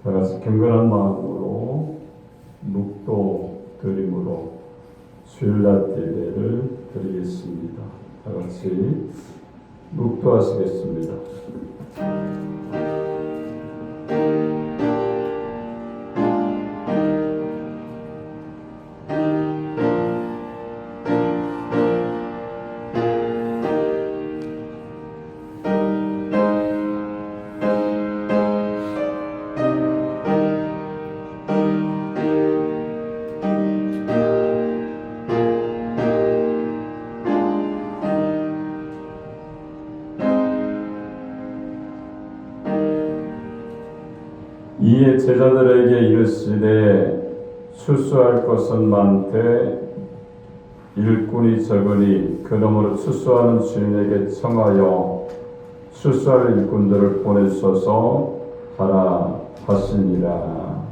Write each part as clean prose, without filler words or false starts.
다같이 경건한 마음으로 묵도 드림으로 주일날 예배를 드리겠습니다. 다같이 묵도하시겠습니다. 이에 제자들에게 이르시되 추수할 것은 많되 일꾼이 적으니 그러므로 추수하는 주인에게 청하여 추수할 일꾼들을 보내소서 하라 하시니라.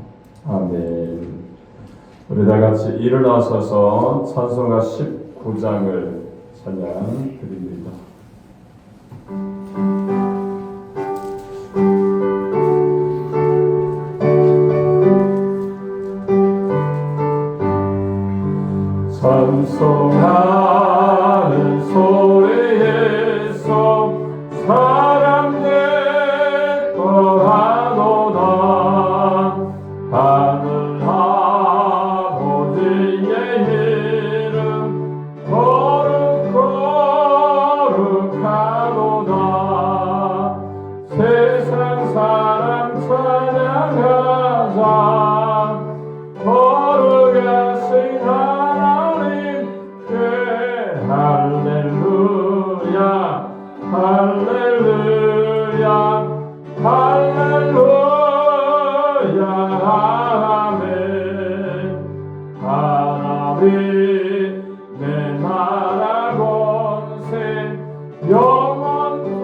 아멘. 우리 다같이 일어나셔서 찬송가 19장을 찬양 드립니다. 찬송하는 소리에서 사랑 내떠하도다. 하늘 아버지의 이름 거룩거룩하도다. 세상 사랑 찬양하자. 거룩하신 할렐루야 할렐루야 할렐루야 아멘. 하나님 내 나라 권세 영원토록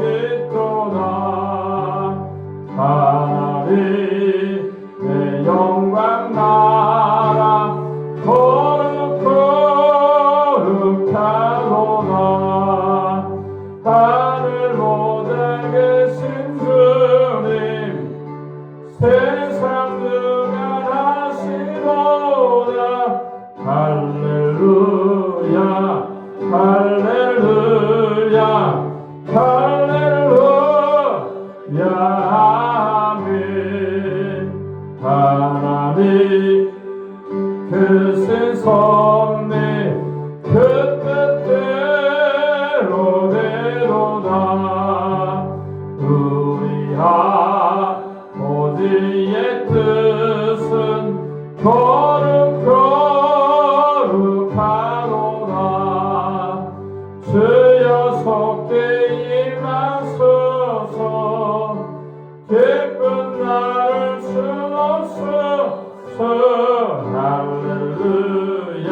있도다. 하나님 내 영광 나라 거룩거룩하도다. 하늘 모든 계신 주님 세상 등한하시도다. 할렐루야 할렐루야 할렐루야 아멘. 하나님 크신 섭리 그 뜻대로 되도다. 우리 아버지의 뜻은 거룩거룩하도다. 주여 속히 임하소서. 기쁜 나를 주옵소서. 할렐루야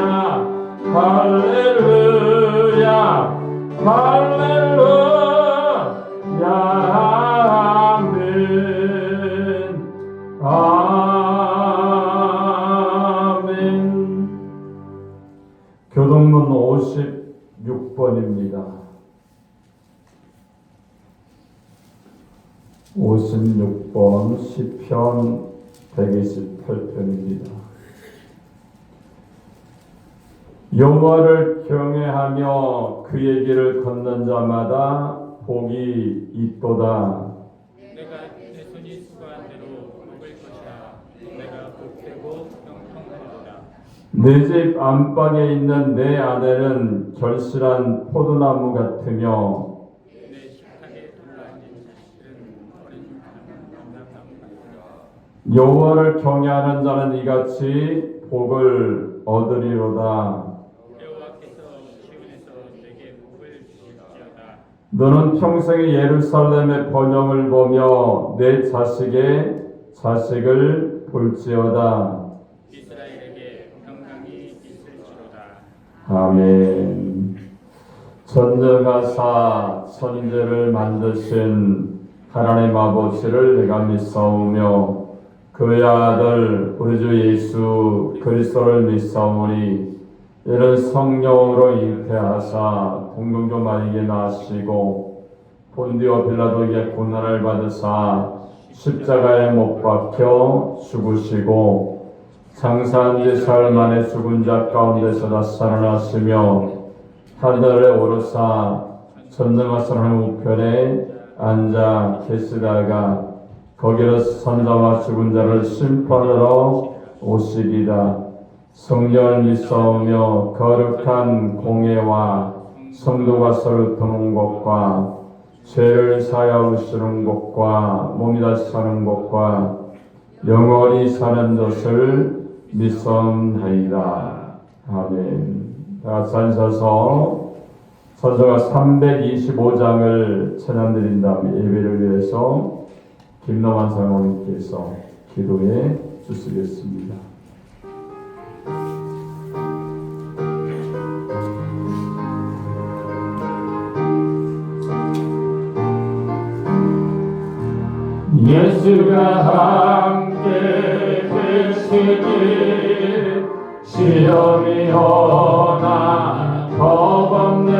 할렐루야 할렐루야 아멘. 아멘. 교동문 56번입니다. 56번 시편 128편입니다. 여호와를 경외하며 그의 길을 걷는 자마다 복이 있도다. 내가 내 손이 수고한 대로 먹을 것이라. 내가 보태고 형통하리로다. 내 집 안방에 있는 내 아내는 결실한 포도나무 같으며 내 식탁에 둘러앉은 자식들은 어린 감람나무 같으라. 여호와를 경외하는 자는 이같이 복을 얻으리로다. 여호와께서 시온에서 내게 복을 주실지어다. 너는 평생에 예루살렘의 번영을 보며 내 자식의 자식을 볼지어다. 이스라엘에게 평강이 있을지로다. 아멘. 전능하사 천지를 만드신 하나님 아버지를 내가 믿사오며 그의 아들 우리 주 예수 그리스도를 믿사오니 이는 성령으로 잉태하사 동정조 마리아에게 나시고 본디오 빌라도에게 고난을 받으사 십자가에 못 박혀 죽으시고 장사한 지 사흘 만에 죽은 자 가운데서 살아나시며 하늘에 오르사 전능하신 하나님 우편에 앉아 계시다가 거기로 산자와 죽은 자를 심판하러 오시리라. 성령을 믿사오며 거룩한 공예와 성도가 서로 도는 것과 죄를 사하여 주시는 것과 몸이 다시 사는 것과 영원히 사는 것을 믿사옵나이다. 아멘. 다 같이 앉아서 선서가 325장을 찬양드린 다음에 예배를 위해서 김남환 사모님께서 기도해 주시겠습니다. 예수가 함께 계시니 시험이 오나 겁없는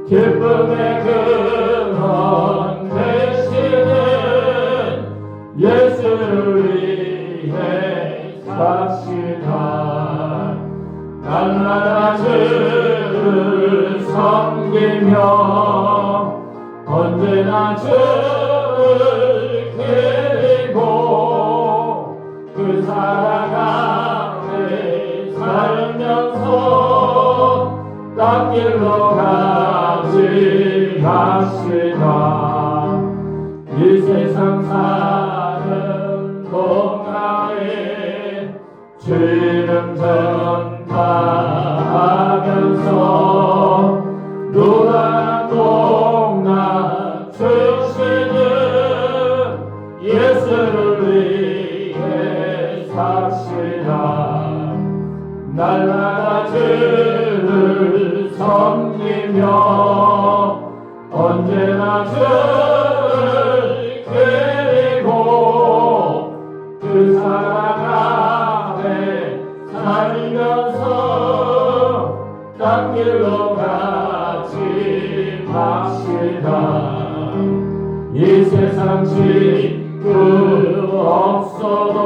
기쁨의 근원 되시는 예수를 위해 삽시다. 날마다 주를 섬기며 언제나 주를 기리고 그 사랑 안에 살면서 딴 길로 가지 맙시다. 이 세상 사는 동안에 주 이름 전파하면서 누가 동나 주시는 예수를 위해 삽시다. 날마다 주를 섬기며 언제나 주를 기리고 그 사랑 안에 살면서 딴 길로 가지 맙시다. 이 세상 친구 없어도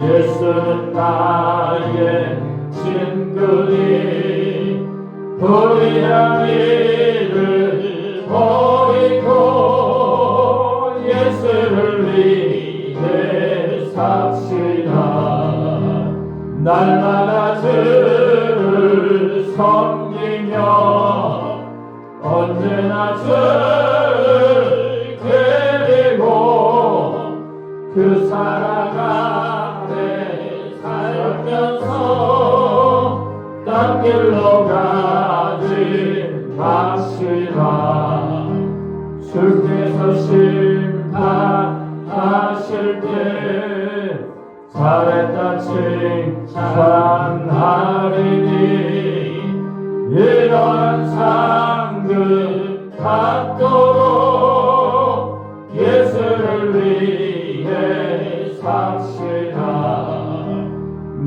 예수는 나의 친구니 불의한 일을 버리고 예수를 위해 삽시다. 날마다 주를 섬기며 언제나 주를 기리고 그 사랑 안에 살면서 딴 길로 가지 맙시다. 주께서 심판하실 때 잘했다 칭찬하리니 이러한 상급 받도록 예수를 위해 삽시다.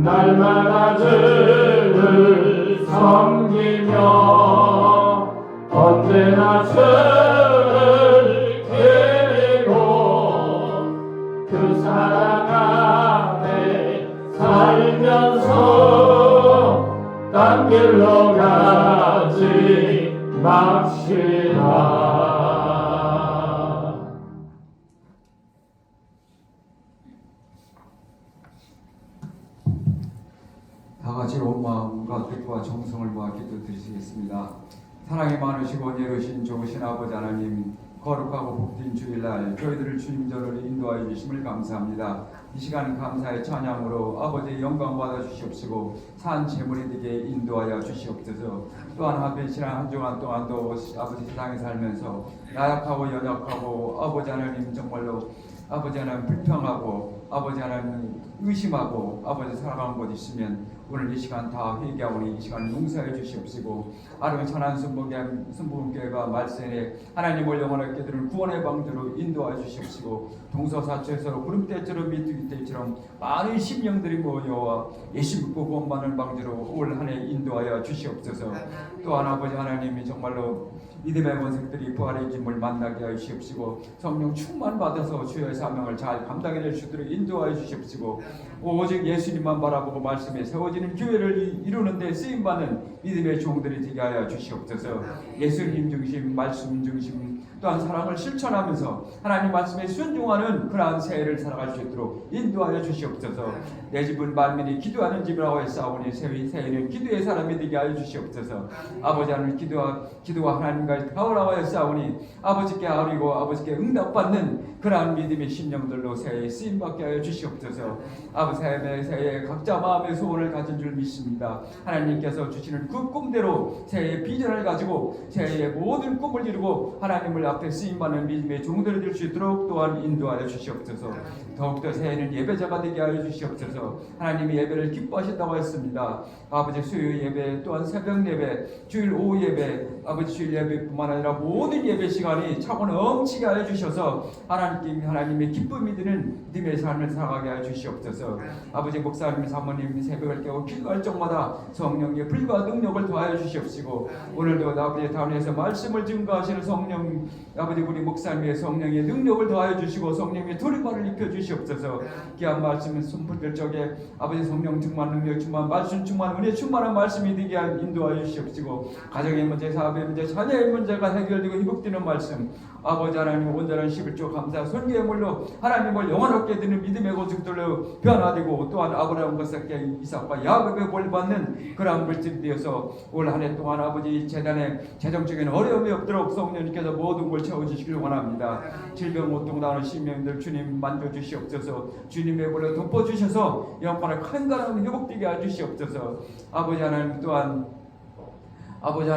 날마다 주를 섬기며 언제나 주를 기리고 그 사랑 안에 살면서 딴 길로 가지 맙시다. 다 같이 온 마음과 뜻과 정성을 모아 기도 드리시겠습니다. 사랑이 많으시고 예로신 좋으신 아버지 하나님, 거룩하고 복된 주일날 저희들을 주님전으로 인도하여 주심을 감사합니다. 이 시간 감사의 찬양으로 아버지의 영광 받아 주시옵시고 산 제물이 되게 인도하여 주시옵소서. 또한 한편 지난 한 주간 동안도 아버지 세상에 살면서 나약하고 연약하고 아버지 하나님 정말로 아버지 하나님 불평하고 아버지 하나님 의심하고 아버지 살아가는 곳 있으면 오늘 이 시간 다 회개하오니 이 시간 용서해 주시옵시고 아름다운 천안 순복음교회가 말세에 하나님을 영원하게 드리는 구원의 방주로 인도하여 주시옵시고 동서사처에서 구름대처럼 미투기대처럼 많은 심령들이 모여와 예수 믿고 구원받는 방주로 올 한 해 인도하여 주시옵소서. 또한 아버지 하나님이 정말로 믿음의 본색들이 부활의 짐을 만나게 하여 주시옵시고 성령 충만 받아서 주의 사명을 잘 감당해낼 수 있도록 인도하여 주시옵시고 오직 예수님만 바라보고 말씀에 세워지는 교회를 이루는 데 쓰임받는 믿음의 종들이 되게 하여 주시옵소서. 예수님 중심, 말씀 중심 또한 사랑을 실천하면서 하나님 말씀에 순종하는 그러한 새해를 살아갈 수 있도록 인도하여 주시옵소서. 내 집은 만민이 기도하는 집이라고 했사오니 새해는 기도의 사람이 되게 하여 주시옵소서. 아버지 하나님 기도와 하나님과의 대화라고 했사오니 아버지께 아뢰고 아버지께 응답받는 그러한 믿음의 심령들로 새해에 쓰임받게 하여 주시옵소서. 아버지 새해에 각자 마음의 소원을 가진 줄 믿습니다. 하나님께서 주시는 그 꿈대로 새해의 비전을 가지고 새해의 모든 꿈을 이루고 하나님을 앞에 쓰임받는 믿음의 종들이 될 수 있도록 또한 인도하여 주시옵소서. 더욱더 새해는 예배자가 되게 하여 주시옵소서. 하나님이 예배를 기뻐하신다고 했습니다. 아버지 수요 예배 또한 새벽 예배 주일 오후 예배 아버지 주일 예배뿐만 아니라 모든 예배 시간이 차고 넘치게 하여 주셔서 하나님의 기쁨이 드는 믿음의 삶을 살아가게 하여 주시옵소서. 아버지 목사님 사모님 새벽을 깨고 기도할 적마다 성령의 불과 능력을 더하여 주시옵시고 오늘도 아버지 다운에서 말씀을 증거하시는 성령 아버지 우리 목사님의 성령의 능력을 더하여 주시고 성령의 두리발을 입혀 주시옵소서. 귀한 말씀은 손풀들 적에 아버지 성령 충만 능력 충만 말씀 충만 은혜 충만한 말씀이 되게 인도하여 주시옵시고 가정의 문제 사업의 문제 자녀의 문제가 해결되고 회복되는 말씀 아버지 하나님 온전한 11조 감사 손교의 물로 하나님을 영원하게 드는 믿음의 고집들로 변화되고 또한 아브라함과 삭게 이삭과 야곱의 볼 받는 그러한 물질이 되어서 올 한 해 동안 아버지 재단에 재정적인 어려움이 없도록 성령님께서 모든 걸 채워주시길 원합니다. 질병 고통 당하는 시민들 주님 만져주시옵소서. 주님의 볼로 덮어주셔서 영원한 큰 회복되게 해주시옵소서. 아버지 하나님 또한 아버지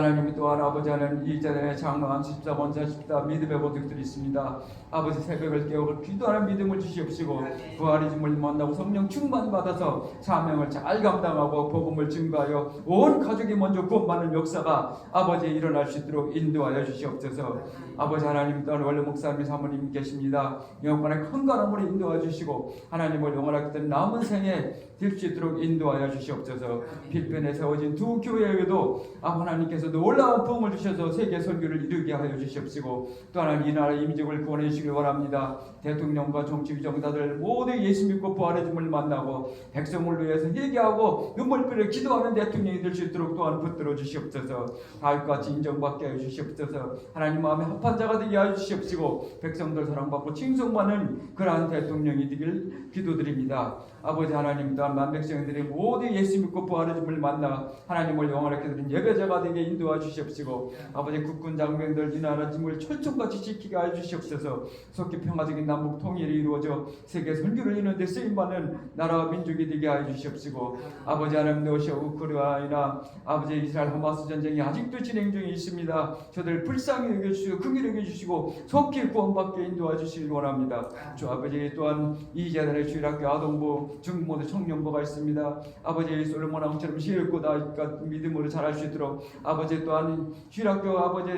하나님 이 자리에 장로한 14, 원자 14 믿음의 보직들이 있습니다. 아버지 새벽을 깨우고 기도하는 믿음을 주시옵시고 부활의 짐을 만나고 성령 충만 받아서 사명을 잘 감당하고 복음을 증거하여 온 가족이 먼저 구원받는 역사가 아버지 일어날 수 있도록 인도하여 주시옵소서. 아버지 하나님 또한 원래 목사님 사모님 계십니다. 영원한 건강함으로 인도하여 주시고 하나님을 영원하게 된 남은 생에 될 수 있도록 인도하여 주시옵소서. 필리핀에 세워진 두 교회에도 하나님께서 놀라운 부흥을 주셔서 세계 선교를 이루게 하여 주시옵시고 또 하나님 이 나라 이민족을 구원해 주시길 원합니다. 대통령과 정치 위정자들 모두 예수 믿고 부활의 짐을 만나고 백성을 위해서 회개하고 눈물흘려 기도하는 대통령이 될 수 있도록 또한 붙들어 주시옵소서. 다윗같이 인정받게 하여 주시옵소서. 하나님 마음에 합한 자가 되게 하여 주시옵시고 백성들 사랑받고 칭송받는 그러한 대통령이 되길 기도드립니다. 아버지 하나님 또한 만백성들이 모두 예수 믿고 부활의 짐을 만나 하나님을 영원하게 드린 예배자가 되게 인도하 주시옵시고 아버지 국군 장병들 이 나라 짐을 철통같이 지키게 하여 주시옵소서. 속히 평화적인 남북 통일이 이루어져 세계 선교를 이루는 데 쓰임받는 나라와 민족이 되게 하여 주시옵시고 아버지 하나님 러시아 우크라이나 아버지 이스라엘 하마스 전쟁이 아직도 진행 중에 있습니다. 저들 불쌍히 여겨주시고 긍휼히 여겨주시고 속히 구원받게 인도하 주시길 원합니다. 주 아버지 또한 이 재단의 주일학교 아동부 중부모도 청년부가 있습니다. 아버지 솔로몬 왕처럼 시일고 나이까 믿음으로 잘할 수 있도록 아버지 또한 주일학교 아버지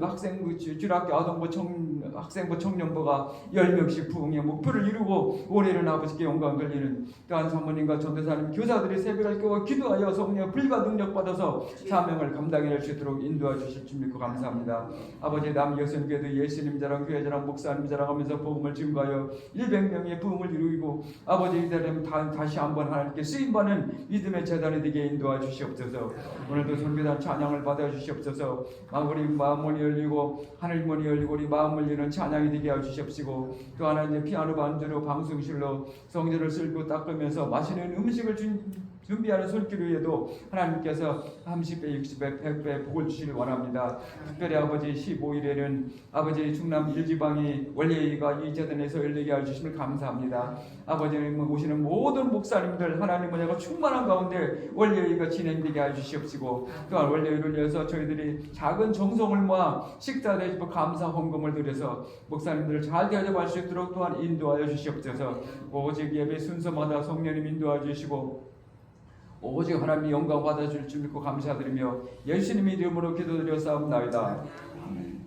학생부 주일학교 아동부 학생부 청년부가 10명씩 부흥의 목표를 이루고 올해는 아버지께 영광 돌리는 또한 사모님과 전도사님 교사들이 새벽을 깨워 기도하여 성령의 불과 능력 받아서 사명을 감당해낼 수 있도록 인도해 주실 줄 믿고 감사합니다. 아버지 남여선교회도 예수님 자랑 교회 자랑 목사님 자랑하면서 복음을 증거하여 100명의 부흥을 이루고 아버지 이들은 다시 한번 하나님께 쓰임받는 믿음의 재단이 되게 인도해 주시옵소서. 오늘도 선교단 찬양을 받아 주시옵소서. 우리 마음문이 열리고 하늘문이 열리고 우리 마음을 여는 찬양이 되게 해 주시옵시고 또 하나 이제 피아노 반주로 방송실로 성전을 쓸고 닦으면서 맛있는 음식을 준비하는 손길위에도 하나님께서 30배, 60배, 100배 복을 주시길 원합니다. 특별히 아버지 15일에는 아버지 충남 1지방이 원래가 이 재단에서 열리게 해주심을 감사합니다. 아버지님 오시는 모든 목사님들 하나님 은혜가 충만한 가운데 원래가 진행되게 해주시옵시고 또한 원래를 위해서 저희들이 작은 정성을 모아 식사 대접과 감사 헌금을 드려서 목사님들을 잘 대접할 수 있도록 또한 인도하여 주시옵소서. 오직 예배 순서마다 성령님 인도하여 주시고 오직 하나님이 영광 받아줄 줄 믿고 감사드리며 예수님의 이름으로 기도드려 싸움나이다. 아멘.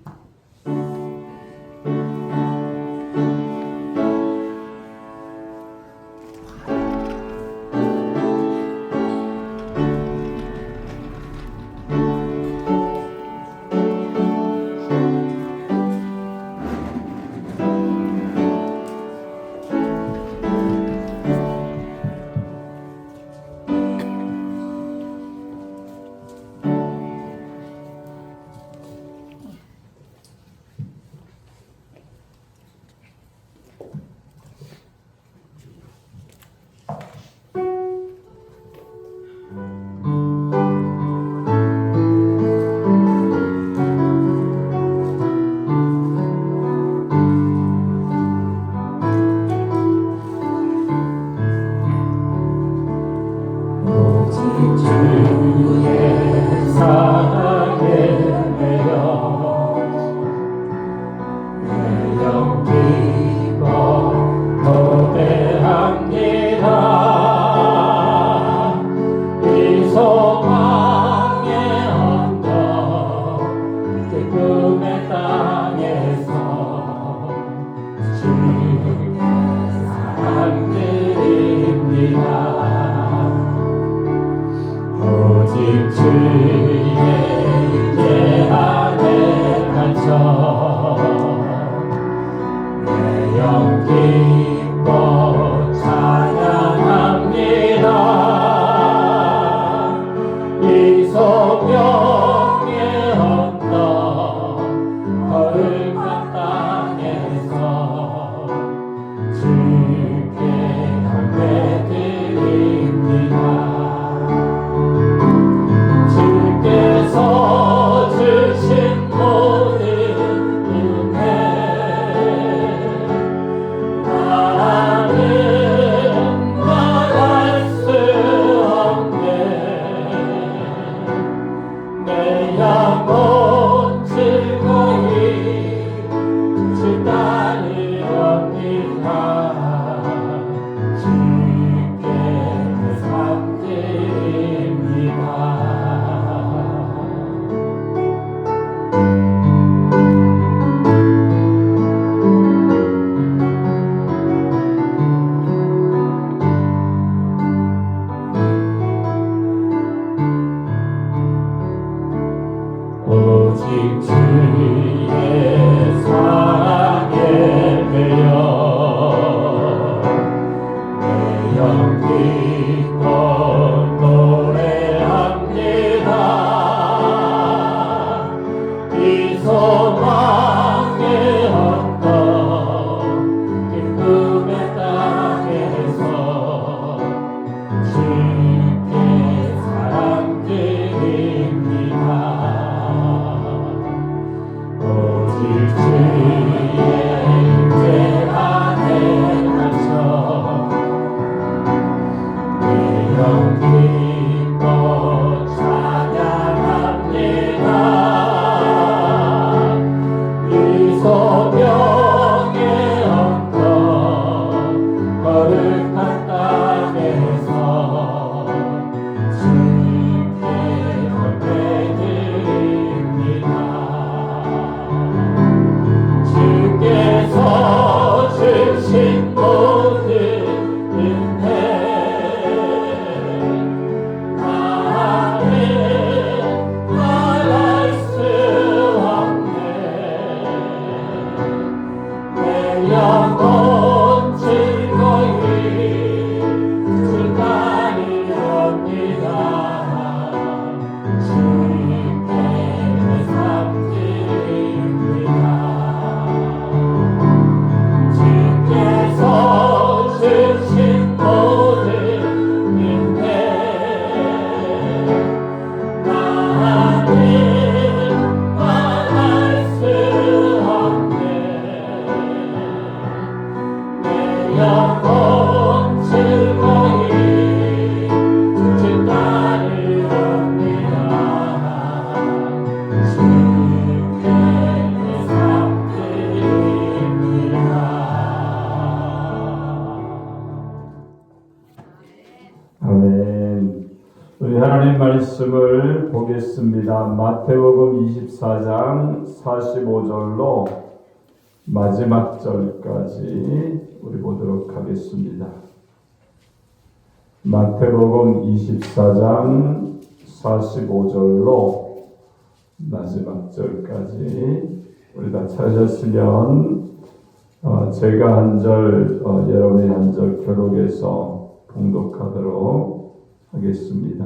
주의 사랑에 매여 기뻐 노래합니다. 이 소망의 언덕 기쁨의 땅에서 주의 사랑드립니다. 오직 주의 임재 안에 갇혀 내 영 기뻐 찬양합니다. 이 소명의 언덕 거룩한 땅에서 주께 경배드립니다. 주께서 주신 모든 은혜 나는 말할 수 없네. 내 영혼 즐거이 주 따르옵니다. 주께 내 삶 드립니다. 오직 주의 사랑에 매여 내 영 기뻐 노래합니다. 이 소망의 언덕 기쁨의 땅에서 주께 사랑드립니다. 오직 주의 임재 안에 갇혀 내 영 기뻐 찬양합니다. 이 소명의 언덕 거룩한 땅에서 주께 경배드립니다. 주께서 주신 모든 은혜 나는 우리 하나님 말씀을 보겠습니다. 마태복음 24장 45절로 마지막 절까지 우리 보도록 하겠습니다. 마태복음 24장 45절로 마지막 절까지 우리 다 찾으셨으면 제가 한 절, 여러분이 한 절 교록해서 봉독하도록 하겠습니다.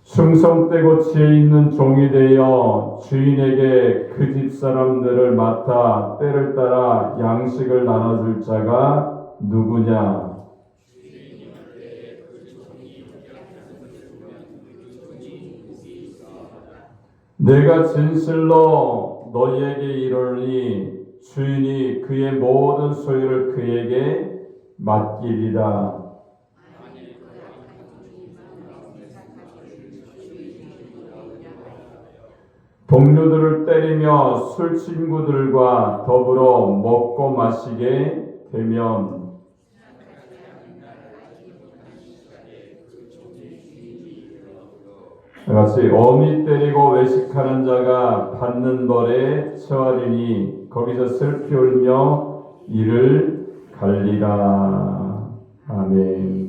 충성되고 지혜 있는 종이 되어 주인에게 그 집 사람들을 맡아 때를 따라 양식을 나눠줄 자가 누구냐? 내가 진실로 너희에게 이르노니 주인이 그의 모든 소유를 그에게 맡기리라. 동료들을 때리며 술 친구들과 더불어 먹고 마시게 되면 같이 어미 때리고 외식하는 자가 받는 벌에 처하리니 거기서 슬피 울며 이를 갈리라. 아멘.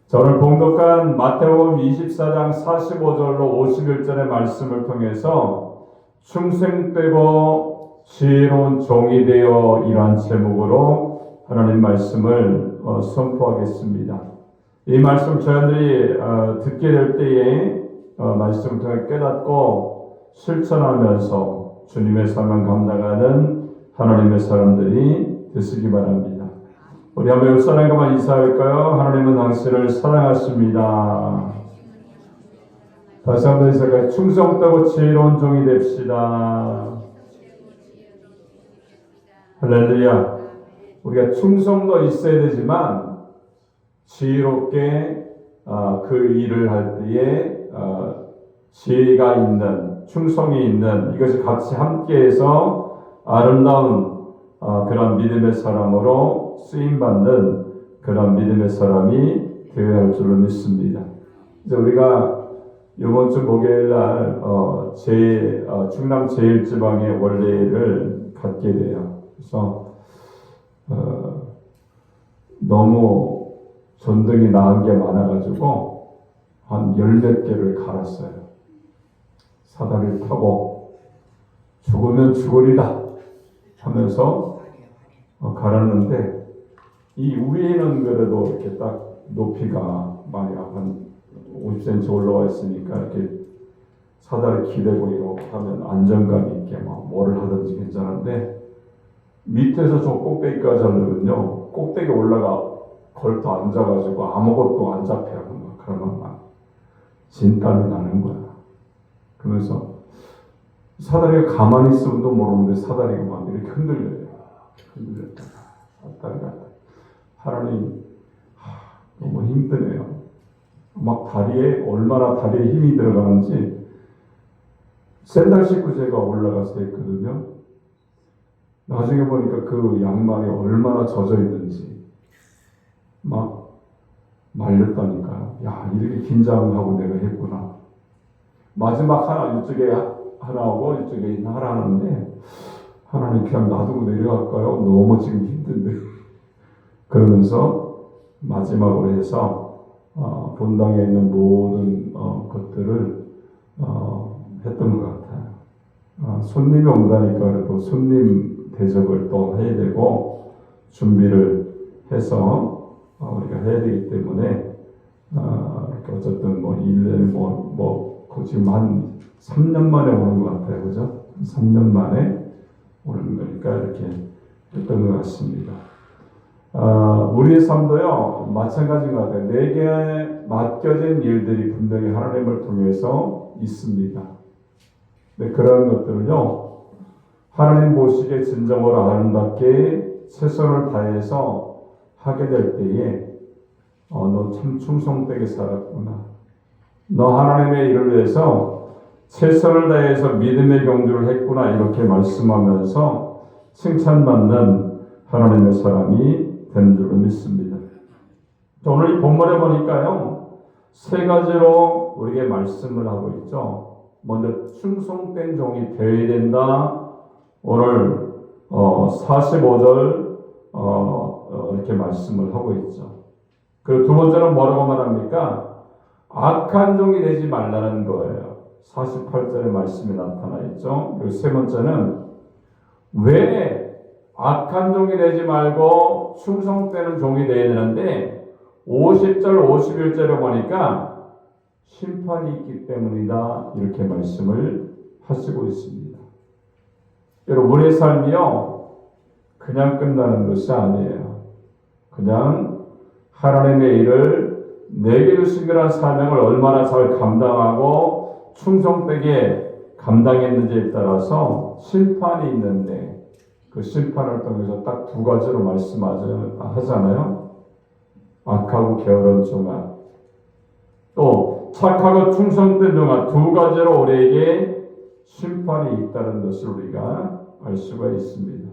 자, 오늘 봉독한 마태복음 24장 45절로 51절의 말씀을 통해서 충성되고 지혜로운 종이 되어 이러한 제목으로 하나님 말씀을 선포하겠습니다. 이 말씀 저희들이 듣게 될 때에 말씀을 통해 깨닫고 실천하면서 주님의 사명 감당하는 하나님의 사람들이 되시기 바랍니다. 우리 한번 옆 사람과만 인사할까요? 하나님은 당신을 사랑하십니다. 다시 한번 인사할까요? 충성되고 지혜로운 종이 됩시다. 할렐루야. 우리가 충성도 있어야 되지만 지혜롭게 그 일을 할 때에 지혜가 있는, 충성이 있는, 이것이 같이 함께해서 아름다운 그런 믿음의 사람으로 쓰임받는 그런 믿음의 사람이 되어야 할 줄로 믿습니다. 이제 우리가 이번 주 목요일날 충남 제1지방의 원례를 갖게 돼요. 그래서 너무 전등이 나은 게 많아가지고 한 10몇 개를 갈았어요. 사다리를 타고 죽으면 죽으리다 하면서 갈았는데 이 위에는 그래도 이렇게 딱 높이가 많이 한 50cm 올라와 있으니까 이렇게 사다리 기대고 이렇게 하면 안정감 있게 막 뭐를 하든지 괜찮은데 밑에서 저 꼭대기까지 하려면요 꼭대기 올라가 걸터 앉아가지고 아무것도 안 잡혀요. 그러면 막 진땀이 나는 거야. 그러면서 사다리가 가만히 있으면도 모르는데 사다리가 막 이렇게 흔들려요. 흔들렸다. 왔다 갔다. 하나님 너무 힘드네요. 막 얼마나 다리에 힘이 들어가는지 샌들 신고 제가 올라가서 했거든요. 나중에 보니까 그 양말이 얼마나 젖어 있는지 막 말렸다니까요. 야, 이렇게 긴장하고 내가 했구나. 마지막 하나 이쪽에 하나 하고 이쪽에 하나 하는데 하나님 그냥 놔두고 내려갈까요? 너무 지금 힘든데. 그러면서 마지막으로 해서 본당에 있는 모든 것들을 했던 것 같아요. 손님이 온다니까 그래도 손님 대접을 또 해야 되고 준비를 해서 우리가 해야 되기 때문에 어쨌든 뭐 1년에 지금 한 3년 만에 오는 것 같아요. 그죠? 3년 만에 오는 거니까 이렇게 했던 것 같습니다. 우리의 삶도요 마찬가지인 것 같아요. 내게 맡겨진 일들이 분명히 하나님을 통해서 있습니다. 근데 그런 것들은요 하나님 보시기에 진정으로 아름답게 최선을 다해서 하게 될 때에 너 참 충성되게 살았구나. 너 하나님의 일을 위해서 최선을 다해서 믿음의 경주를 했구나. 이렇게 말씀하면서 칭찬받는 하나님의 사람이 되는 줄로 믿습니다. 오늘 이 본문에 보니까요 세 가지로 우리에게 말씀을 하고 있죠. 먼저 충성된 종이 되어야 된다. 오늘 45절 이렇게 말씀을 하고 있죠. 그리고 두 번째는 뭐라고 말합니까? 악한 종이 되지 말라는 거예요. 48절의 말씀이 나타나 있죠. 그리고 세 번째는 왜 악한 종이 되지 말고 충성되는 종이 되어야 되는데 50절, 51절에 보니까 심판이 있기 때문이다. 이렇게 말씀을 하시고 있습니다. 여러분, 우리의 삶이요, 그냥 끝나는 것이 아니에요. 그냥 하나님의 일을 내게 주신 그런 사명을 얼마나 잘 감당하고 충성되게 감당했는지에 따라서 심판이 있는데 그 심판을 통해서 딱 두 가지로 말씀하잖아요. 악하고 게으른 종아, 또 착하고 충성된 종아, 두 가지로 우리에게 심판이 있다는 것을 우리가 알 수가 있습니다.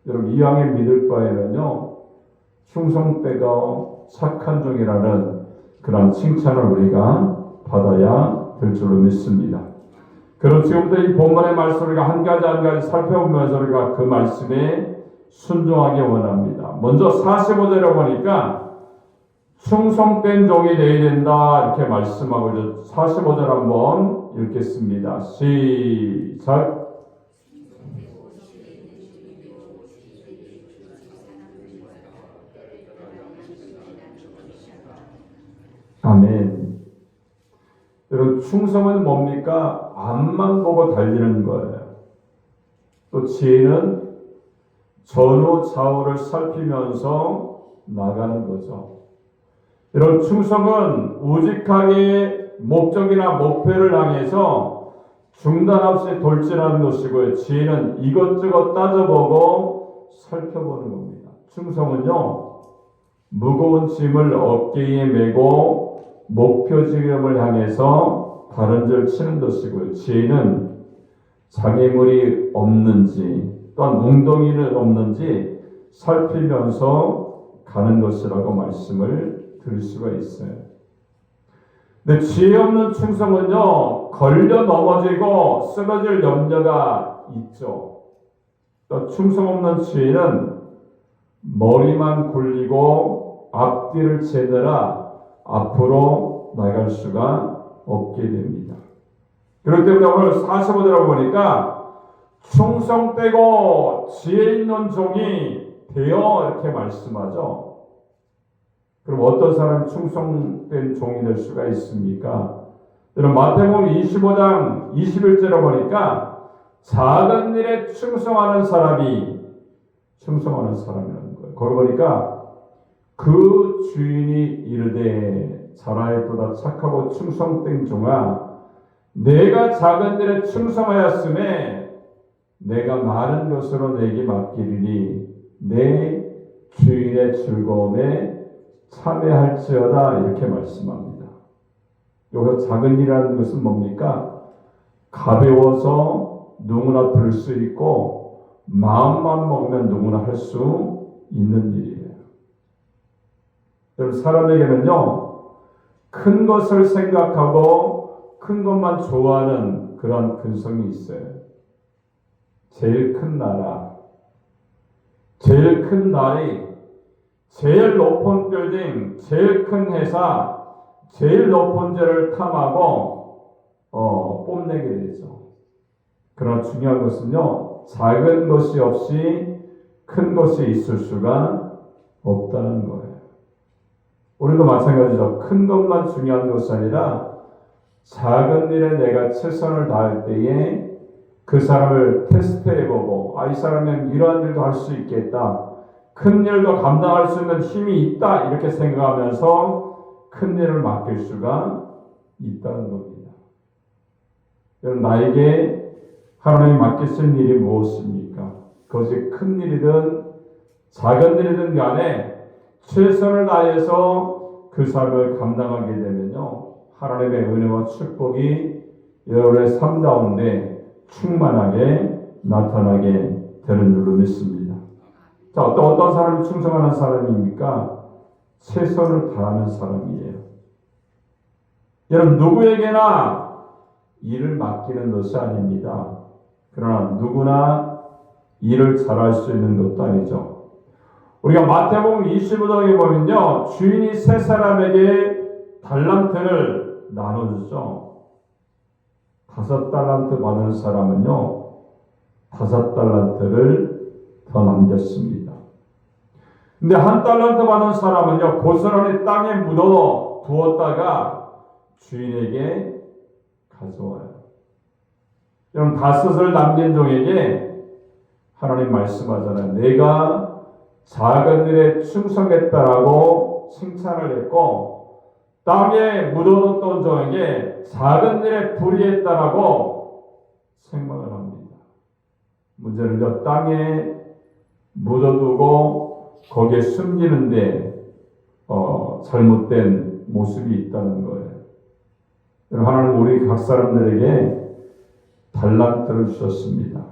여러분, 이왕에 믿을 바에는요, 충성되고 착한 종이라는 그런 칭찬을 우리가 받아야 될 줄로 믿습니다. 그럼 지금부터 이 본문의 말씀을 우리가 한 가지 한 가지 살펴보면서 우리가 그 말씀에 순종하기 원합니다. 먼저 45절에 보니까 충성된 종이 되어야 된다 이렇게 말씀하고 있죠. 45절 한번 읽겠습니다. 시작. 아멘. 여러분, 충성은 뭡니까? 앞만 보고 달리는 거예요. 또 지혜는 전후 좌우를 살피면서 나가는 거죠. 여러분, 충성은 우직하게 목적이나 목표를 향해서 중단 없이 돌진하는 것이고요. 지혜는 이것저것 따져보고 살펴보는 겁니다. 충성은요, 무거운 짐을 어깨에 메고 목표 지점을 향해서 바른절 치는 것이고요. 지혜는 장애물이 없는지 또한 웅덩이는 없는지 살피면서 가는 것이라고 말씀을 드릴 수가 있어요. 근데 지혜 없는 충성은요, 걸려 넘어지고 쓰러질 염려가 있죠. 또 충성 없는 지혜는 머리만 굴리고 앞뒤를 채느라 앞으로 나갈 수가 없게 됩니다. 그렇기 때문에 오늘 45절을 보니까 충성되고 지혜 있는 종이 되어 이렇게 말씀하죠. 그럼 어떤 사람이 충성된 종이 될 수가 있습니까? 여러분, 마태복음 25장 21절에 보니까 작은 일에 충성하는 사람이라는 거예요. 거기 보니까 그 주인이 이르되 잘하였도다 착하고 충성된 종아, 내가 작은 일에 충성하였음에 내가 많은 것으로 내게 맡기리니 내 주인의 즐거움에 참여할지어다 이렇게 말씀합니다. 여기서 작은 일이라는 것은 뭡니까? 가벼워서 누구나 들 수 있고 마음만 먹으면 누구나 할 수 있는 일이에요. 여러분, 사람에게는요, 큰 것을 생각하고 큰 것만 좋아하는 그런 근성이 있어요. 제일 큰 나라, 제일 큰 나리, 제일 높은 빌딩, 제일 큰 회사, 제일 높은 데를 탐하고 뽐내게 되죠. 그러나 중요한 것은요, 작은 것이 없이 큰 것이 있을 수가 없다는 거예요. 우리도 마찬가지죠. 큰 것만 중요한 것이 아니라 작은 일에 내가 최선을 다할 때에 그 사람을 테스트해보고, 이 사람은 이러한 일도 할 수 있겠다, 큰 일도 감당할 수 있는 힘이 있다 이렇게 생각하면서 큰 일을 맡길 수가 있다는 겁니다. 여러분, 나에게 하나님이 맡기신 일이 무엇입니까? 그것이 큰 일이든 작은 일이든 간에 최선을 다해서 그 삶을 감당하게 되면요, 하나님의 은혜와 축복이 여러분의 삶 가운데 충만하게 나타나게 되는 줄로 믿습니다. 자, 어떤 사람이 충성하는 사람입니까? 최선을 다하는 사람이에요. 여러분, 누구에게나 일을 맡기는 것이 아닙니다. 그러나 누구나 일을 잘할 수 있는 것도 아니죠. 우리가 마태복음 25장에 보면요, 주인이 세 사람에게 달란트를 나눠주죠. 5달란트 받은 사람은요, 5달란트를 더 남겼습니다. 근데 1달란트 받은 사람은요, 고스란히 땅에 묻어 두었다가 주인에게 가져와요. 여러분, 5을 남긴 종에게 하나님 말씀하잖아요. 내가 작은 일에 충성했다라고 칭찬을 했고, 땅에 묻어뒀던 종에게 작은 일에 불의했다라고 책망을 합니다. 문제는요, 땅에 묻어두고 거기에 숨기는데 잘못된 모습이 있다는 거예요. 하나님 우리 각 사람들에게 달란트를 주셨습니다.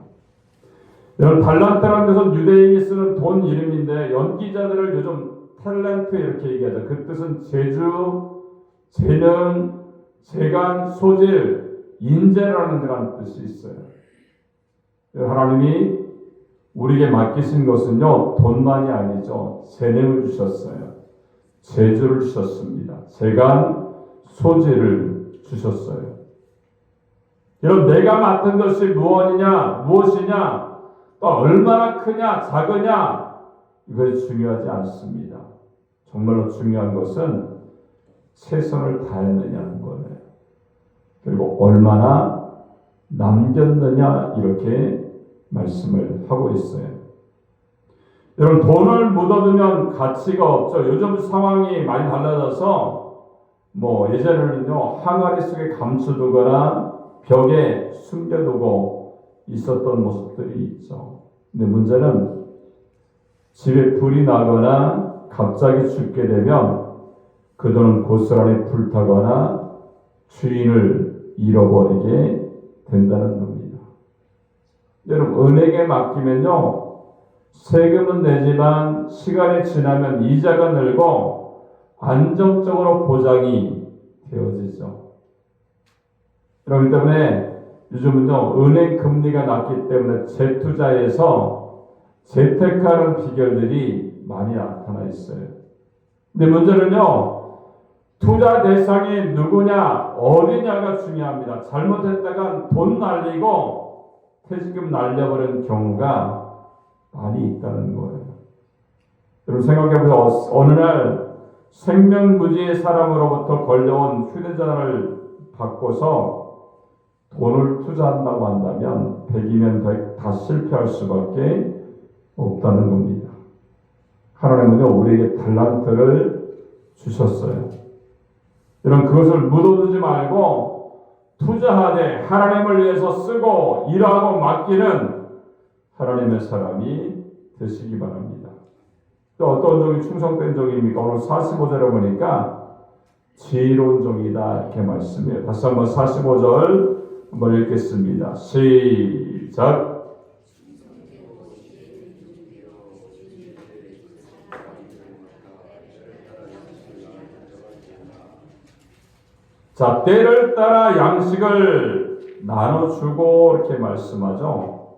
여러분, 달란트라는 것은 유대인이 쓰는 돈 이름인데 연기자들을 요즘 탤런트 이렇게 얘기하죠. 그 뜻은 재주, 재능, 재간, 소질, 인재라는 그런 뜻이 있어요. 하나님이 우리에게 맡기신 것은요, 돈만이 아니죠. 재능을 주셨어요. 재주를 주셨습니다. 재간, 소질을 주셨어요. 여러분, 내가 맡은 것이 무엇이냐, 또 얼마나 크냐, 작으냐, 이것이 중요하지 않습니다. 정말로 중요한 것은 최선을 다했느냐는 거예요. 그리고 얼마나 남겼느냐, 이렇게 말씀을 하고 있어요. 여러분, 돈을 묻어두면 가치가 없죠. 요즘 상황이 많이 달라져서 예전에는요, 항아리 속에 감춰두거나 벽에 숨겨두고 있었던 모습들이 있죠. 근데 문제는 집에 불이 나거나 갑자기 죽게 되면 그 돈은 고스란히 불타거나 주인을 잃어버리게 된다는 겁니다. 여러분, 은행에 맡기면요, 세금은 내지만 시간이 지나면 이자가 늘고 안정적으로 보장이 되어지죠. 그렇기 때문에 요즘은요, 은행 금리가 낮기 때문에 재투자에서 재테크하는 비결들이 많이 나타나 있어요. 근데 문제는요, 투자 대상이 누구냐, 어디냐가 중요합니다. 잘못했다가 돈 날리고 퇴직금 날려버리는 경우가 많이 있다는 거예요. 여러분, 생각해보세요. 어느 날 생명부지의 사람으로부터 걸려온 휴대전화를 받고서 돈을 투자한다고 한다면 100이면 100 다 실패할 수밖에 없다는 겁니다. 하나님은요, 우리에게 달란트를 주셨어요. 여러분, 그것을 묻어두지 말고 투자하되 하나님을 위해서 쓰고 일하고 맡기는 하나님의 사람이 되시기 바랍니다. 또 어떤 종이 충성된 종입니까? 오늘 45절에 보니까 지혜로운 종이다, 이렇게 말씀해요. 다시 한번 45절 한번 읽겠습니다. 시작. 자, 때를 따라 양식을 나눠주고 이렇게 말씀하죠.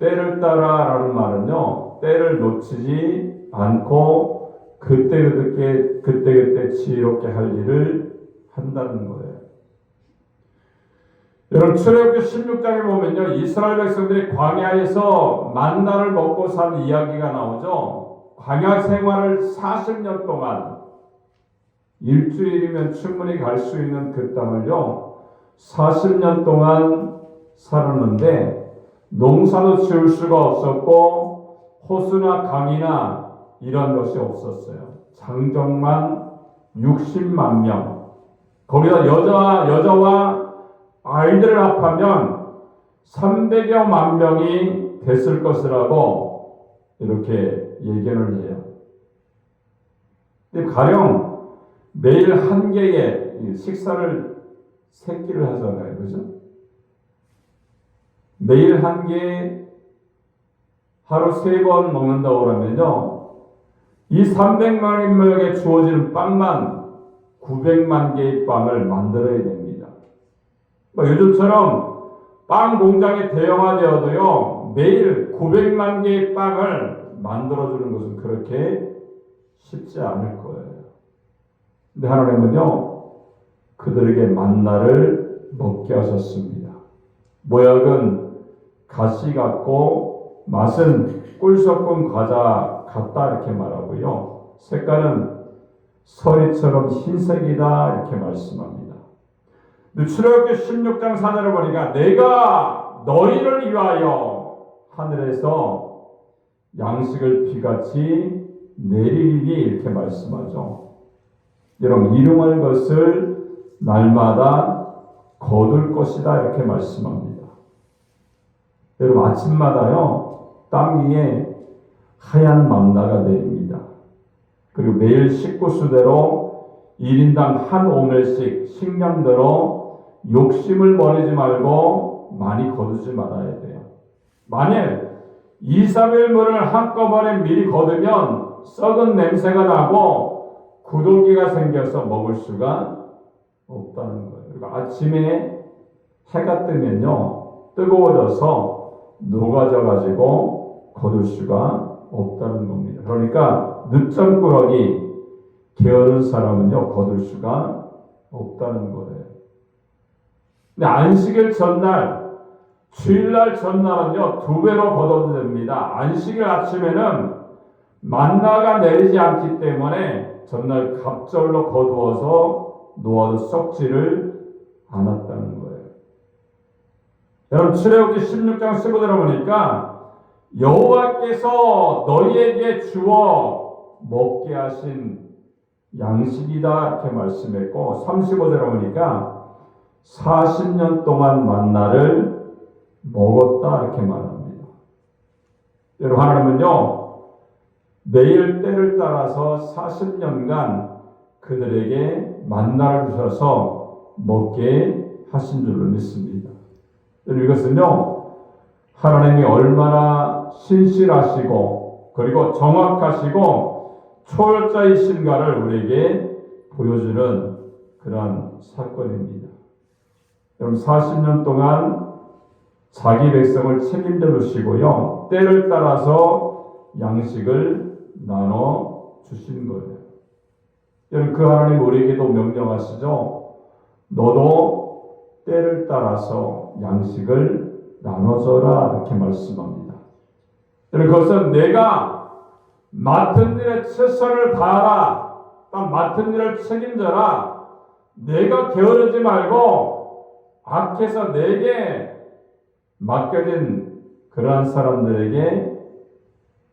때를 따라라는 말은요, 때를 놓치지 않고 그때그때 지혜롭게 할 일을 한다는 거예요. 여러분, 출애굽기 16장에 보면요, 이스라엘 백성들이 광야에서 만나를 먹고 산 이야기가 나오죠. 광야 생활을 40년 동안, 일주일이면 충분히 갈 수 있는 그 땅을요, 40년 동안 살았는데 농사도 지을 수가 없었고 호수나 강이나 이런 것이 없었어요. 장정만 60만 명. 거기다 여자와 아이들을 합하면 300여만 명이 됐을 것이라고 이렇게 예견을 해요. 근데 가령 매일 한 개의 식사를 3끼를 하잖아요. 그죠? 매일 한 개, 하루 3번 먹는다고 하면요, 이 300만 인명에게 주어지는 빵만 900만 개의 빵을 만들어야 됩니다. 요즘처럼 빵 공장이 대형화되어도요, 매일 900만 개의 빵을 만들어주는 것은 그렇게 쉽지 않을 거예요. 근데 하나님은요, 그들에게 만나를 먹게 하셨습니다. 모양은 가시 같고 맛은 꿀 섞은 과자 같다 이렇게 말하고요. 색깔은 서리처럼 흰색이다 이렇게 말씀합니다. 근데 출애굽기 16장 4절을 보니까 내가 너희를 위하여 하늘에서 양식을 비같이 내리리니 이렇게 말씀하죠. 여러분, 일용할 것을 날마다 거둘 것이다 이렇게 말씀합니다. 여러분, 아침마다요 땅 위에 하얀 만나가 내립니다. 그리고 매일 식구수대로 1인당 한 오멜씩 식량대로 욕심을 버리지 말고 많이 거두지 말아야 돼요. 만일 2, 3일 물을 한꺼번에 미리 거두면 썩은 냄새가 나고 구더기가 생겨서 먹을 수가 없다는 거예요. 그리고 아침에 해가 뜨면요 뜨거워져서 녹아져 가지고 거둘 수가 없다는 겁니다. 그러니까 늦잠꾸러기 게으른 사람은요 거둘 수가 없다는 거예요. 근데 안식일 전날, 주일날 전날은요 2배로 거둬도 됩니다. 안식일 아침에는 만나가 내리지 않기 때문에 전날 갑절로 거두어서 놓아도 썩지를 않았다는 거예요. 여러분, 출애굽기 16장 15절에 보니까 여호와께서 너희에게 주어 먹게 하신 양식이다 이렇게 말씀했고, 35절에 보니까 40년 동안 만나를 먹었다 이렇게 말합니다. 여러분, 하나님은요 매일 때를 따라서 40년간 그들에게 만나를 주셔서 먹게 하신 줄로 믿습니다. 여러분, 이것은요 하나님이 얼마나 신실하시고 그리고 정확하시고 초월자이신가를 우리에게 보여주는 그러한 사건입니다. 여러분, 40년 동안 자기 백성을 책임져 주시고요 때를 따라서 양식을 나눠 주신 거예요. 여러분, 그 하나님 우리에게도 명령하시죠. 너도 때를 따라서 양식을 나눠줘라 이렇게 말씀합니다. 여러분, 그것은 내가 맡은 일에 최선을 다하라, 맡은 일을 책임져라, 내가 게으르지 말고 악해서 내게 맡겨진 그러한 사람들에게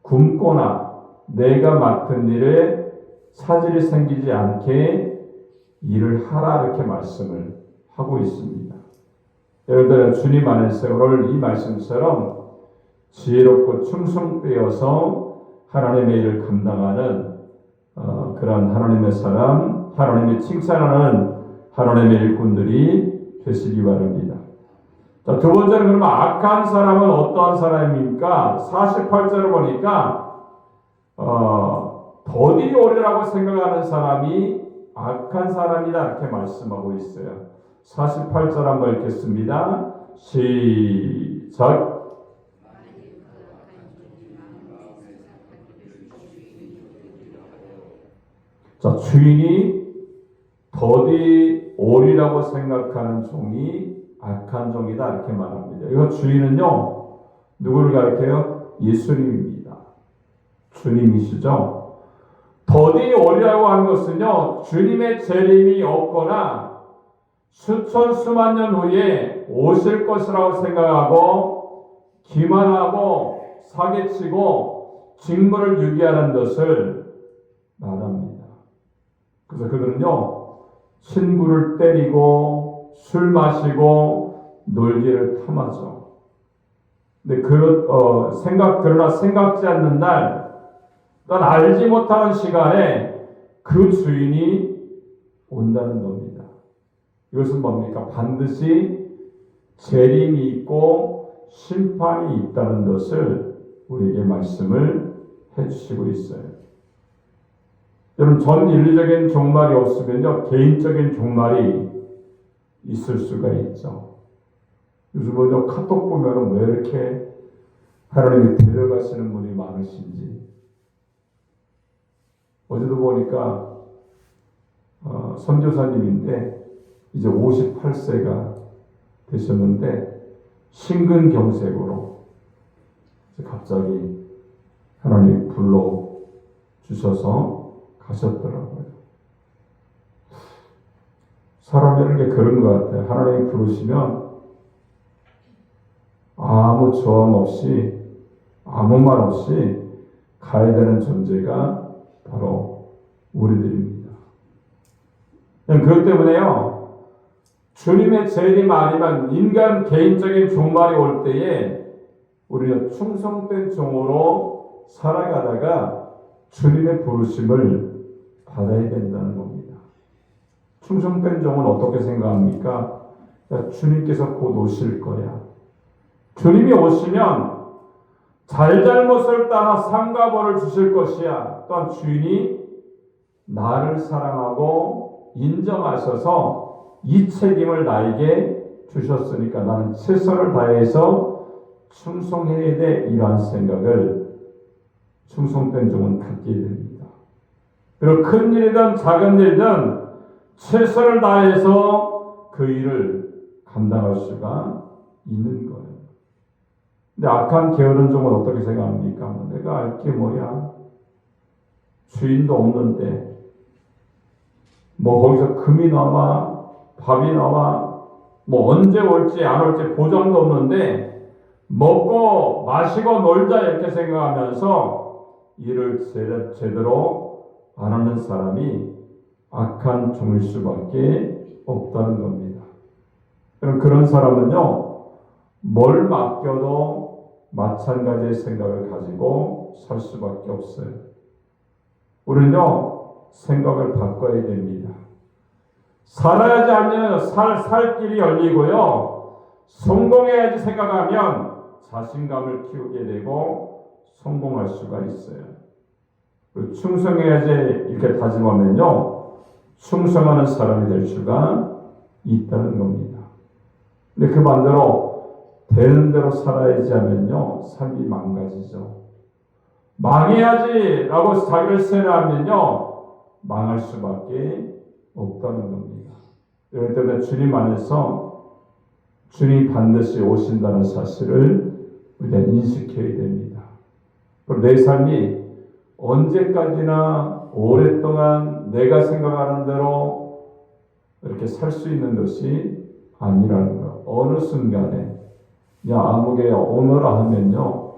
굶거나 내가 맡은 일에 차질이 생기지 않게 일을 하라 이렇게 말씀을 하고 있습니다. 여러분들은 주님 안에서 오늘 이 말씀처럼 지혜롭고 충성되어서 하나님의 일을 감당하는 그런 하나님의 사람, 하나님이 칭찬하는 하나님의 일꾼들이 되시기 바랍니다. 자, 두 번째는 그러면 악한 사람은 어떠한 사람입니까? 48절을 보니까 더디 오리라고 생각하는 사람이 악한 사람이다 이렇게 말씀하고 있어요. 48절 한번 읽겠습니다. 시작. 자, 주인이 더디 오리라고 생각하는 종이 악한 종이다 이렇게 말합니다. 이거 주인은요 누구를 가리켜요? 예수님입니다. 주님이시죠. 더디 오리라고 하는 것은요 주님의 재림이 없거나 수천 수만 년 후에 오실 것이라고 생각하고 기만하고 사기치고 직무를 유기하는 것을 말합니다. 그래서 그들은요 친구를 때리고 술 마시고 놀기를 탐하죠. 근데 그러나 생각지 않는 날, 난 알지 못하는 시간에 그 주인이 온다는 겁니다. 이것은 뭡니까? 반드시 재림이 있고 심판이 있다는 것을 우리에게 말씀을 해주시고 있어요. 여러분, 전 인류적인 종말이 없으면요, 개인적인 종말이 있을 수가 있죠. 요즘은요, 카톡 보면은 왜 이렇게 하나님이 데려가시는 분이 많으신지. 어제도 보니까 선교사님인데 이제 58세가 되셨는데 심근경색으로 갑자기 하나님이 불러주셔서 가셨더라고요. 사람이라는 게 그런 것 같아요. 하나님이 부르시면 아무 저항 없이 아무 말 없이 가야 되는 존재가 바로 우리들입니다. 그렇기 때문에요, 주님의 재림이 아니면 인간 개인적인 종말이 올 때에 우리는 충성된 종으로 살아가다가 주님의 부르심을 받아야 된다는 겁니다. 충성된 종은 어떻게 생각합니까? 야, 주님께서 곧 오실 거야. 주님이 오시면 잘잘못을 따라 상과 벌을 주실 것이야. 또한 주인이 나를 사랑하고 인정하셔서 이 책임을 나에게 주셨으니까 나는 최선을 다해서 충성해야 돼. 이러한 생각을 충성된 종은 갖게 됩니다. 그리고 큰 일이든 작은 일이든 최선을 다해서 그 일을 감당할 수가 있는 거예요. 근데 악한 게으른 종은 어떻게 생각합니까? 내가 알 게 뭐야? 주인도 없는데 거기서 금이 나와 밥이 나와 언제 올지 안 올지 보장도 없는데 먹고 마시고 놀자 이렇게 생각하면서 일을 제대로 안 하는 사람이 악한 종일 수밖에 없다는 겁니다. 그럼 그런 사람은요, 뭘 맡겨도 마찬가지의 생각을 가지고 살 수밖에 없어요. 우리는요, 생각을 바꿔야 됩니다. 살아야지 하면 살 길이 열리고요, 성공해야지 생각하면 자신감을 키우게 되고 성공할 수가 있어요. 그리고 충성해야지 이렇게 다짐하면요, 충성하는 사람이 될 수가 있다는 겁니다. 근데 그 반대로 되는 대로 살아야지 하면요, 삶이 망가지죠. 망해야지 라고 자기를 세뇌하면요, 망할 수밖에 없다는 겁니다. 그렇기 때문에 주님 안에서 주님이 반드시 오신다는 사실을 우리가 인식해야 됩니다. 그리고 내 삶이 언제까지나 오랫동안 내가 생각하는 대로 이렇게 살 수 있는 것이 아니라는 것. 어느 순간에 아무개 오너라 하면요,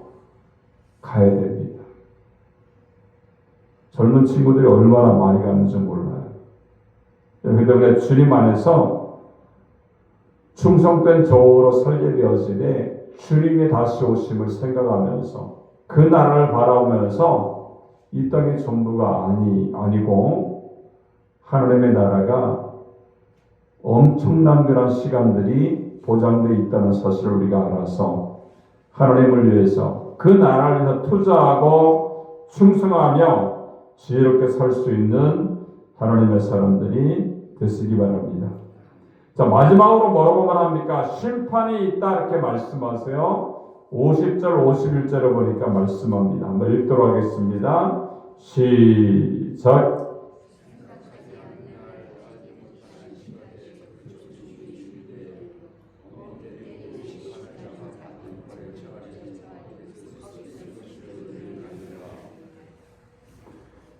가야 됩니다. 젊은 친구들이 얼마나 많이 가는지 몰라요. 그렇기 때문에 주님 안에서 충성된 종으로 살게 되어지되 주님이 다시 오심을 생각하면서 그 나라를 바라보면서 이 땅의 전부가 아니고 하나님의 나라가 엄청난 그런 시간들이 보장되어 있다는 사실을 우리가 알아서 하나님을 위해서 그 나라를 위해서 투자하고 충성하며 지혜롭게 살 수 있는 하나님의 사람들이 되시기 바랍니다. 자, 마지막으로 뭐라고 말합니까? 심판이 있다 이렇게 말씀하세요. 50절 51절을 보니까 말씀합니다. 한번 읽도록 하겠습니다. 시작.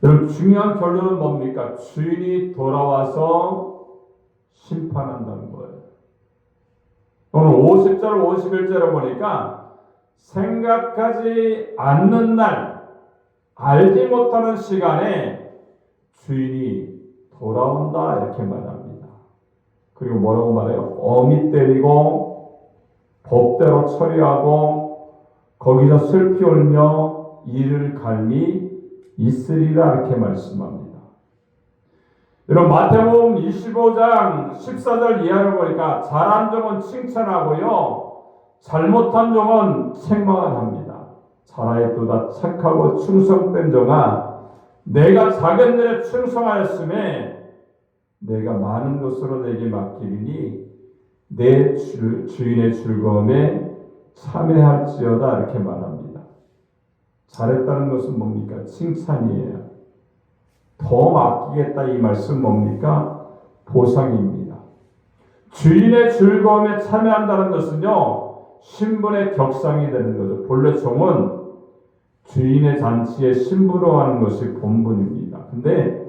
여러분, 중요한 결론은 뭡니까? 주인이 돌아와서 심판한다는 거예요. 오늘 50절 51절을 보니까 생각하지 않는 날, 알지 못하는 시간에 주인이 돌아온다 이렇게 말합니다. 그리고 뭐라고 말해요? 어미 때리고 법대로 처리하고 거기서 슬피 울며 이를 갈미 있으리라 이렇게 말씀합니다. 여러분, 마태복음 25장 14절 이하를 보니까 잘한 종은 칭찬하고요, 잘못한 종은 책망을 합니다. 잘하였도다 착하고 충성된 종아, 내가 작은 일에 충성하였음에 내가 많은 것으로 내게 맡기리니 내 주인의 즐거움에 참여할지어다 이렇게 말합니다. 잘했다는 것은 뭡니까? 칭찬이에요. 더 맡기겠다 이 말씀 뭡니까? 보상입니다. 주인의 즐거움에 참여한다는 것은요, 신분의 격상이 되는 거죠. 본래 종은 주인의 잔치에 신부로 것이 본분입니다. 근데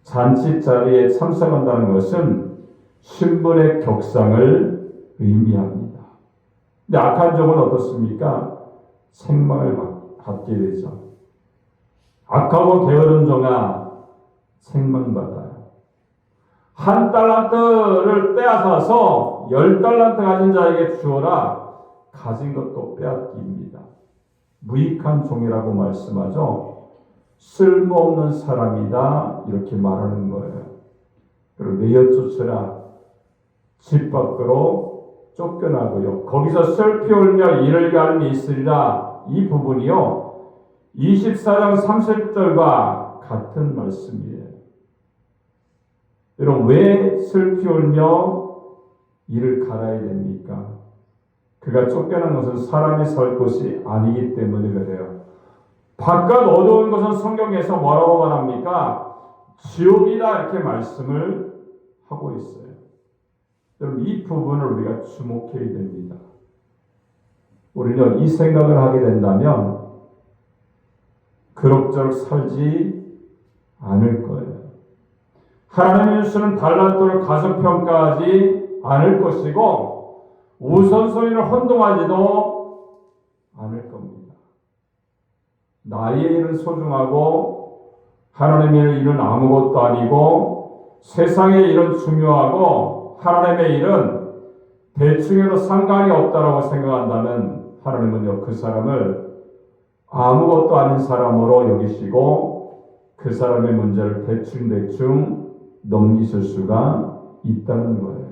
잔치 자리에 참석한다는 것은 신분의 격상을 의미합니다. 근데 악한 종은 어떻습니까? 책망을 받게 되죠. 악하고 게으른 종아 책망받아요. 1달란트를 빼앗아서 10달란트 가진 자에게 주어라. 가진 것도 빼앗깁니다. 무익한 종이라고 말씀하죠. 쓸모없는 사람이다 이렇게 말하는 거예요. 그리고 내어쫓으라. 집 밖으로 쫓겨나고요. 거기서 슬피 울며 이를 갈미 있으리라. 이 부분이요, 24장 30절과 같은 말씀이에요. 여러분, 왜 슬피 울며 이를 갈아야 됩니까? 그가 쫓겨난 것은 사람이 설 곳이 아니기 때문에 그래요. 바깥 어두운 것은 성경에서 뭐라고 말합니까? 지옥이다 이렇게 말씀을 하고 있어요. 여러분, 이 부분을 우리가 주목해야 됩니다. 우리는 이 생각을 하게 된다면 그럭저럭 살지 않을 거예요. 하나님의 주시는 달란트를 가속평가하지 않을 것이고 우선순위를 혼동하지도 않을 겁니다. 나의 일은 소중하고 하나님의 일은 아무것도 아니고 세상의 일은 중요하고 하나님의 일은 대충해도 상관이 없다라고 생각한다면 하나님은요, 그 사람을 아무것도 아닌 사람으로 여기시고 그 사람의 문제를 대충 넘기실 수가 있다는 거예요.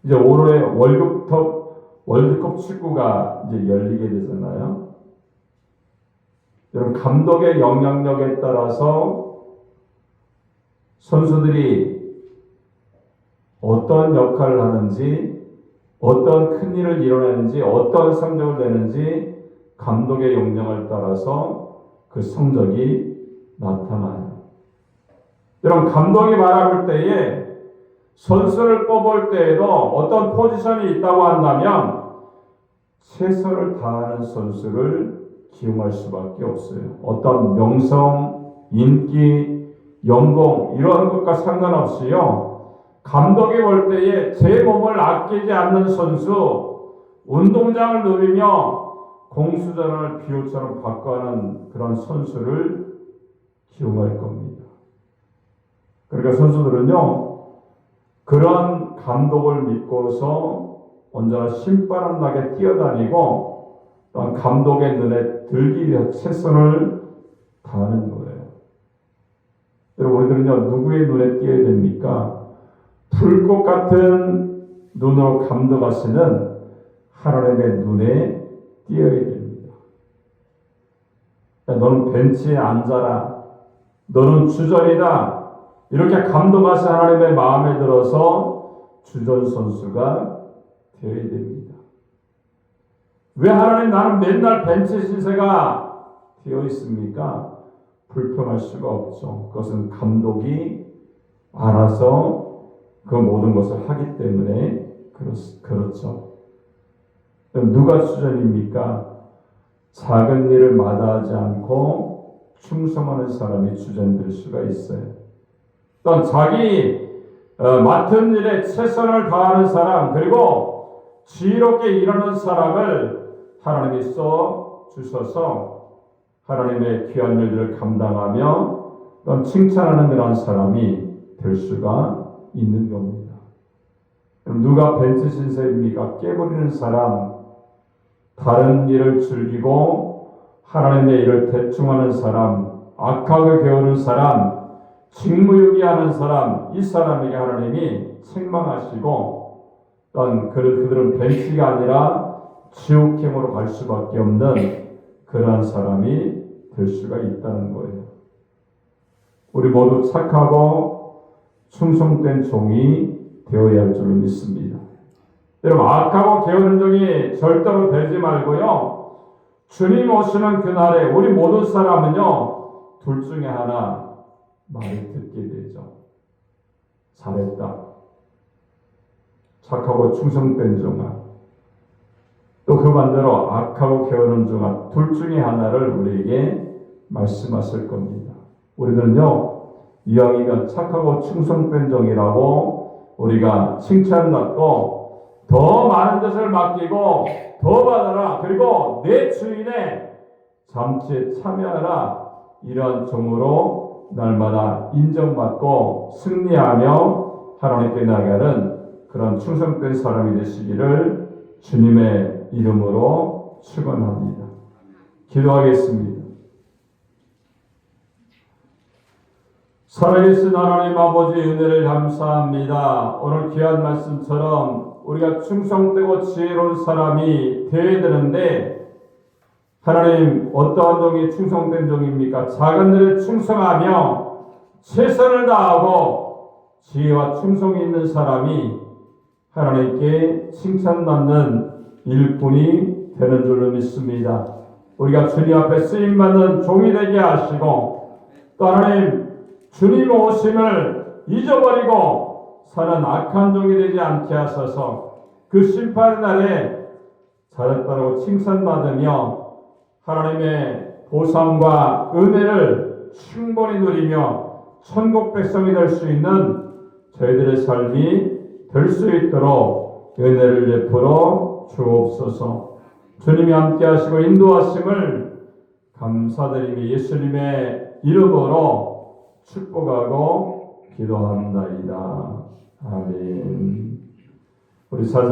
이제 올해 월드컵 축구가 이제 열리게 되잖아요. 여러분, 감독의 영향력에 따라서 선수들이 어떤 역할을 하는지, 어떤 큰 일을 이뤄내는지, 어떤 성적을 내는지 감독의 영향을 따라서 그 성적이 나타나요. 여러분, 감독이 바라볼 때에 선수를 뽑을 때에도 어떤 포지션이 있다고 한다면 최선을 다하는 선수를 기용할 수밖에 없어요. 어떤 명성, 인기, 연봉 이런 것과 상관없이요, 감독이 볼 때에 제 몸을 아끼지 않는 선수, 운동장을 누비며 공수전을 비호처럼 바꿔하는 그런 선수를 기용할 겁니다. 그러니까 선수들은요, 그런 감독을 믿고서 언제나 신바람 나게 뛰어다니고 또한 감독의 눈에 들기 위해 최선을 다하는 거예요. 여러분, 우리들은요, 누구의 눈에 띄어야 됩니까? 불꽃 같은 눈으로 감독하시는 하나님의 눈에 띄어야 됩니다. 야, 너는 벤치에 앉아라. 너는 주전이다. 이렇게 감독하신 하나님의 마음에 들어서 주전 선수가 되어야 됩니다. 왜 하나님 나는 맨날 벤치 신세가 되어 있습니까? 불평할 수가 없죠. 그것은 감독이 알아서 그 모든 것을 하기 때문에 그렇죠. 누가 주전입니까? 작은 일을 마다하지 않고 충성하는 사람이 주전 될 수가 있어요. 또한 자기 맡은 일에 최선을 다하는 사람, 그리고 지혜롭게 일하는 사람을 하나님이 써 주셔서 하나님의 귀한 일들을 감당하며 또한 칭찬하는 그런 사람이 될 수가 있는 겁니다. 그럼 누가 벤치 신세입니까? 깨부리는 사람, 다른 일을 즐기고 하나님의 일을 대충하는 사람, 악하게 게으른 사람, 직무유기하는 사람, 이 사람에게 하나님이 책망하시고 또한 그들은 벤치가 아니라 지옥행으로 갈 수밖에 없는 그러한 사람이 될 수가 있다는 거예요. 우리 모두 착하고 충성된 종이 되어야 할 줄로 믿습니다. 여러분, 악하고 게으른 종이 절대로 되지 말고요. 주님 오시는 그날에 우리 모든 사람은요, 둘 중에 하나 말을 듣게 되죠. 잘했다. 착하고 충성된 종아. 또 그 반대로 악하고 게으른 종아. 둘 중에 하나를 우리에게 말씀하실 겁니다. 우리들은요, 이왕이면 착하고 충성된 종이라고 우리가 칭찬받고 더 많은 것을 맡기고 더 받아라. 그리고 내 주인의 잠시에 참여하라. 이런 종으로 날마다 인정받고 승리하며 하나님께 나아가는 그런 충성된 사람이 되시기를 주님의 이름으로 축원합니다. 기도하겠습니다. 살아계신 하나님 아버지 은혜를 감사합니다. 오늘 귀한 말씀처럼 우리가 충성되고 지혜로운 사람이 되어야 되는데 하나님 어떠한 종이 충성된 종입니까? 작은 일에 충성하며 최선을 다하고 지혜와 충성이 있는 사람이 하나님께 칭찬받는 일꾼이 되는 줄로 믿습니다. 우리가 주님 앞에 쓰임받는 종이 되게 하시고 또 하나님 주님 오심을 잊어버리고 사는 악한 종이 되지 않게 하소서. 그 심판의 날에 잘했다고 칭찬받으며 하나님의 보상과 은혜를 충분히 누리며 천국 백성이 될 수 있는 저희들의 삶이 될 수 있도록 은혜를 베풀어 주옵소서. 주님이 함께 하시고 인도하심을 감사드리며 예수님의 이름으로 축복하고 기도합니다. 아멘. 우리 사장